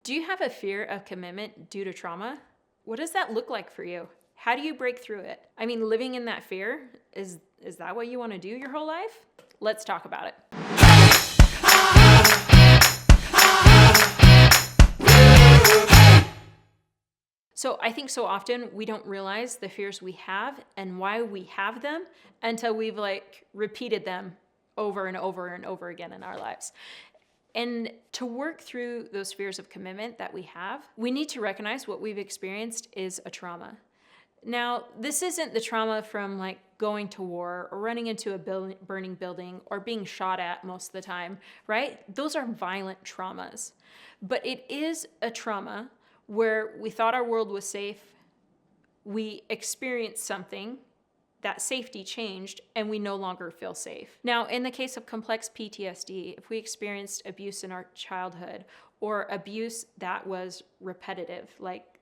Do you have a fear of commitment due to trauma? What does that look like for you? How do you break through it? I mean, living in that fear, is that what you want to do your whole life? Let's talk about it. So I think so often we don't realize the fears we have and why we have them until we've repeated them over and over and over again in our lives. And to work through those fears of commitment that we have, we need to recognize what we've experienced is a trauma. Now, this isn't the trauma from going to war or running into a burning building or being shot at most of the time, right? Those are violent traumas. But it is a trauma where we thought our world was safe, we experienced something, that safety changed, and we no longer feel safe. Now, in the case of complex PTSD, if we experienced abuse in our childhood or abuse that was repetitive,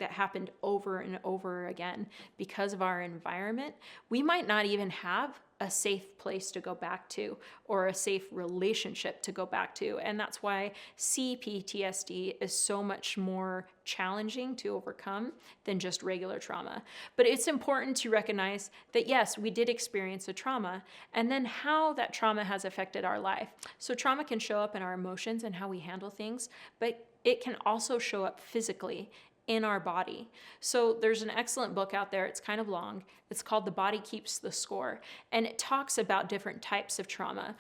that happened over and over again because of our environment, we might not even have a safe place to go back to or a safe relationship to go back to. And that's why CPTSD is so much more challenging to overcome than just regular trauma. But it's important to recognize that yes, we did experience a trauma, and then how that trauma has affected our life. So trauma can show up in our emotions and how we handle things, but it can also show up physically in our body. So there's an excellent book out there. It's kind of long. It's called The Body Keeps the Score. And it talks about different types of trauma,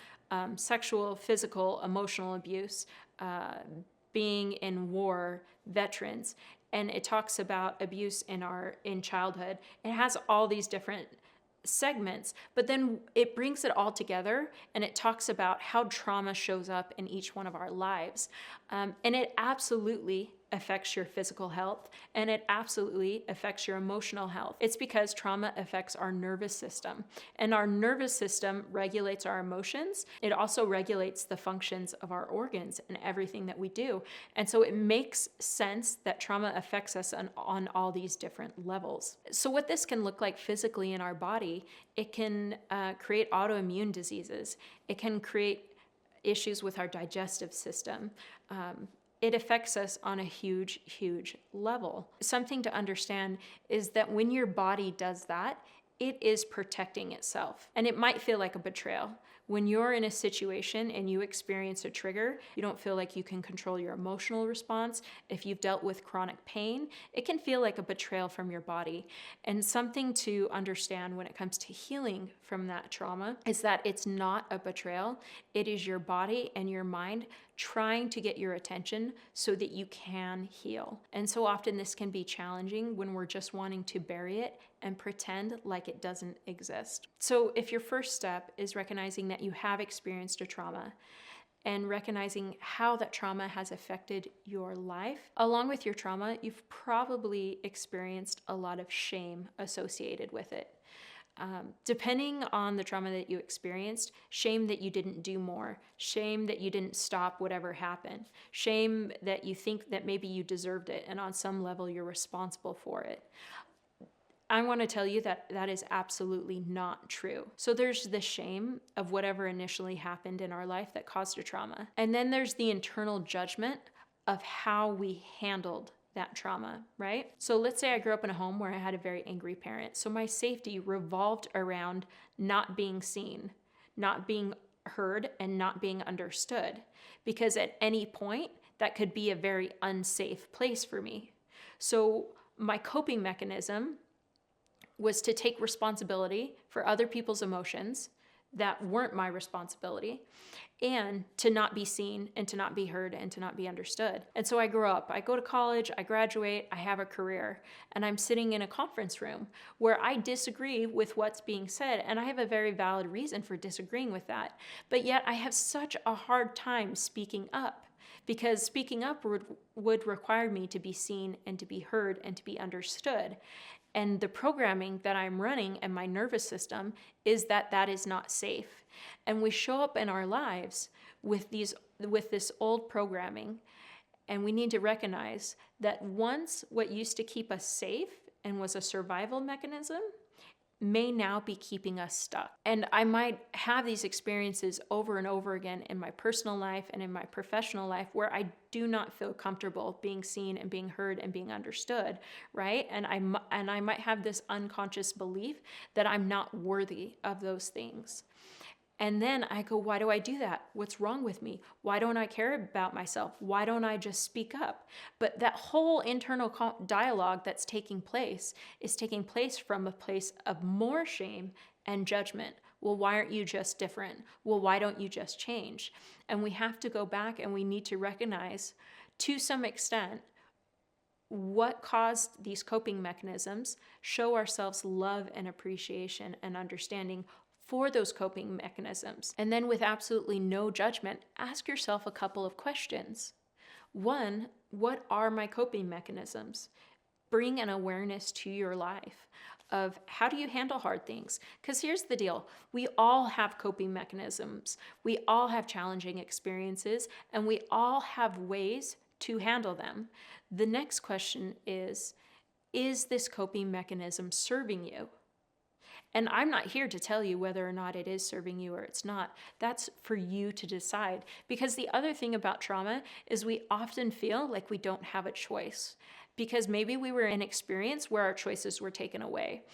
sexual, physical, emotional abuse, being in war, veterans. And it talks about abuse in childhood. It has all these different segments, but then it brings it all together and it talks about how trauma shows up in each one of our lives. And it absolutely affects your physical health and it absolutely affects your emotional health. It's because trauma affects our nervous system, and our nervous system regulates our emotions. It also regulates the functions of our organs and everything that we do. And so it makes sense that trauma affects us on all these different levels. So what this can look like physically in our body, it can create autoimmune diseases. It can create issues with our digestive system. It affects us on a huge, huge level. Something to understand is that when your body does that, it is protecting itself. And it might feel like a betrayal. When you're in a situation and you experience a trigger, you don't feel like you can control your emotional response. If you've dealt with chronic pain, it can feel like a betrayal from your body. And something to understand when it comes to healing from that trauma is that it's not a betrayal. It is your body and your mind trying to get your attention so that you can heal. And so often this can be challenging when we're just wanting to bury it and pretend like it doesn't exist. So if your first step is recognizing that you have experienced a trauma and recognizing how that trauma has affected your life, along with your trauma, you've probably experienced a lot of shame associated with it. Depending on the trauma that you experienced, shame that you didn't do more, shame that you didn't stop whatever happened, shame that you think that maybe you deserved it and on some level you're responsible for it. I want to tell you that that is absolutely not true. So there's the shame of whatever initially happened in our life that caused a trauma. And then there's the internal judgment of how we handled that trauma, right? So let's say I grew up in a home where I had a very angry parent. So my safety revolved around not being seen, not being heard, and not being understood. Because at any point, that could be a very unsafe place for me. So my coping mechanism was to take responsibility for other people's emotions that weren't my responsibility, and to not be seen and to not be heard and to not be understood. And so I grew up, I go to college, I graduate, I have a career, and I'm sitting in a conference room where I disagree with what's being said, and I have a very valid reason for disagreeing with that. But yet I have such a hard time speaking up, because speaking up would require me to be seen and to be heard and to be understood. And the programming that I'm running in my nervous system is that that is not safe. And we show up in our lives with this old programming, and we need to recognize that once what used to keep us safe and was a survival mechanism may now be keeping us stuck. And I might have these experiences over and over again in my personal life and in my professional life where I do not feel comfortable being seen and being heard and being understood, right? And I might have this unconscious belief that I'm not worthy of those things. And then I go, why do I do that? What's wrong with me? Why don't I care about myself? Why don't I just speak up? But that whole internal dialogue that's taking place is taking place from a place of more shame and judgment. Well, why aren't you just different? Well, why don't you just change? And we have to go back and we need to recognize, to some extent, what caused these coping mechanisms, show ourselves love and appreciation and understanding for those coping mechanisms. And then, with absolutely no judgment, ask yourself a couple of questions. One, what are my coping mechanisms? Bring an awareness to your life of how do you handle hard things? Because here's the deal. We all have coping mechanisms. We all have challenging experiences, and we all have ways to handle them. The next question is this coping mechanism serving you? And I'm not here to tell you whether or not it is serving you or it's not. That's for you to decide. Because the other thing about trauma is we often feel like we don't have a choice. Because maybe we were in an experience where our choices were taken away.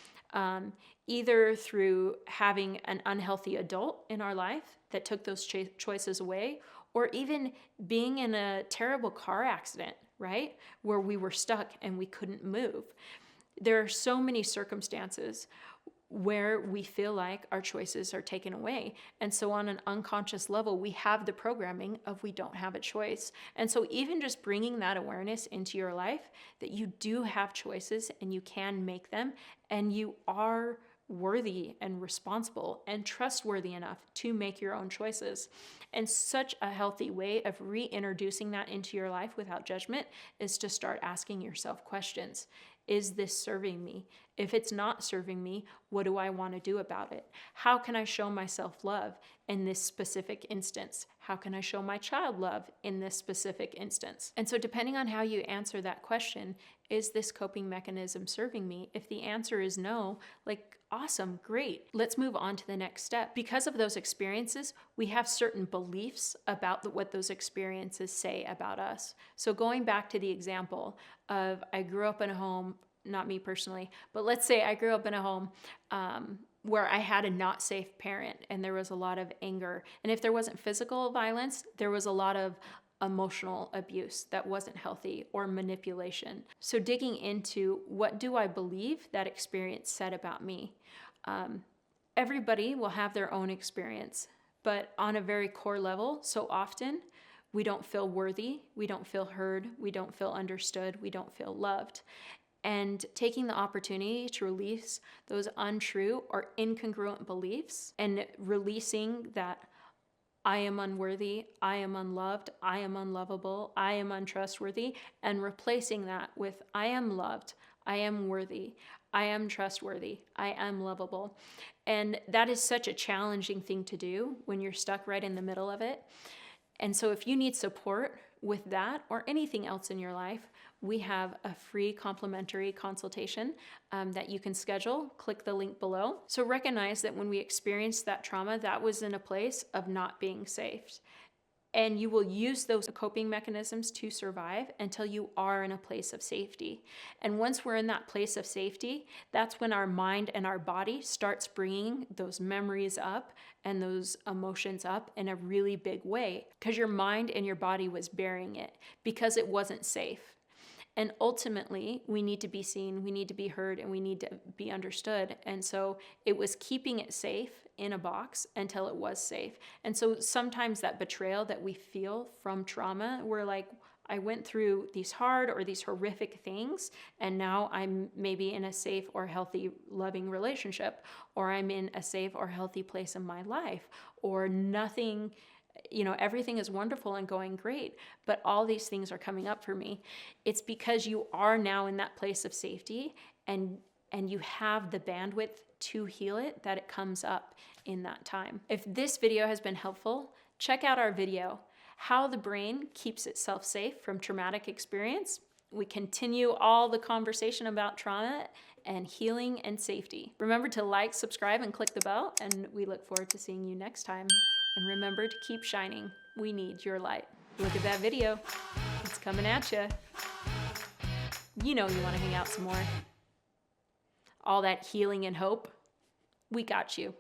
Either through having an unhealthy adult in our life that took those choices away, or even being in a terrible car accident, right? Where we were stuck and we couldn't move. There are so many circumstances where we feel like our choices are taken away. And so on an unconscious level, we have the programming of we don't have a choice. And so even just bringing that awareness into your life, that you do have choices and you can make them, and you are worthy and responsible and trustworthy enough to make your own choices. And such a healthy way of reintroducing that into your life without judgment is to start asking yourself questions. Is this serving me? If it's not serving me, what do I want to do about it? How can I show myself love in this specific instance? How can I show my child love in this specific instance? And so depending on how you answer that question, is this coping mechanism serving me? If the answer is no, like, awesome, great. Let's move on to the next step. Because of those experiences, we have certain beliefs about what those experiences say about us. So going back to the example of I grew up in a home, not me personally, but let's say I grew up in a home where I had a not safe parent and there was a lot of anger. And if there wasn't physical violence, there was a lot of emotional abuse that wasn't healthy, or manipulation. So digging into what do I believe that experience said about me? Everybody will have their own experience, but on a very core level, so often we don't feel worthy, we don't feel heard, we don't feel understood, we don't feel loved. And taking the opportunity to release those untrue or incongruent beliefs and releasing that I am unworthy, I am unloved, I am unlovable, I am untrustworthy, and replacing that with I am loved, I am worthy, I am trustworthy, I am lovable. And that is such a challenging thing to do when you're stuck right in the middle of it. And so if you need support with that or anything else in your life, we have a free complimentary consultation that you can schedule. Click the link below. So recognize that when we experienced that trauma, that was in a place of not being safe. And you will use those coping mechanisms to survive until you are in a place of safety. And once we're in that place of safety, that's when our mind and our body starts bringing those memories up and those emotions up in a really big way, because your mind and your body was burying it because it wasn't safe. And ultimately, we need to be seen, we need to be heard, and we need to be understood. And so it was keeping it safe in a box until it was safe. And so sometimes that betrayal that we feel from trauma, we're like, I went through these hard or these horrific things, and now I'm maybe in a safe or healthy, loving relationship, or I'm in a safe or healthy place in my life, or nothing, everything is wonderful and going great, but all these things are coming up for me. It's because you are now in that place of safety and you have the bandwidth to heal it, that it comes up in that time. If this video has been helpful, check out our video, How the Brain Keeps Itself Safe from Traumatic Experience, we continue all the conversation about trauma and healing and safety. Remember to like, subscribe, and click the bell, and we look forward to seeing you next time. And remember to keep shining. We need your light. Look at that video. It's coming at you. You know you want to hang out some more. All that healing and hope. We got you.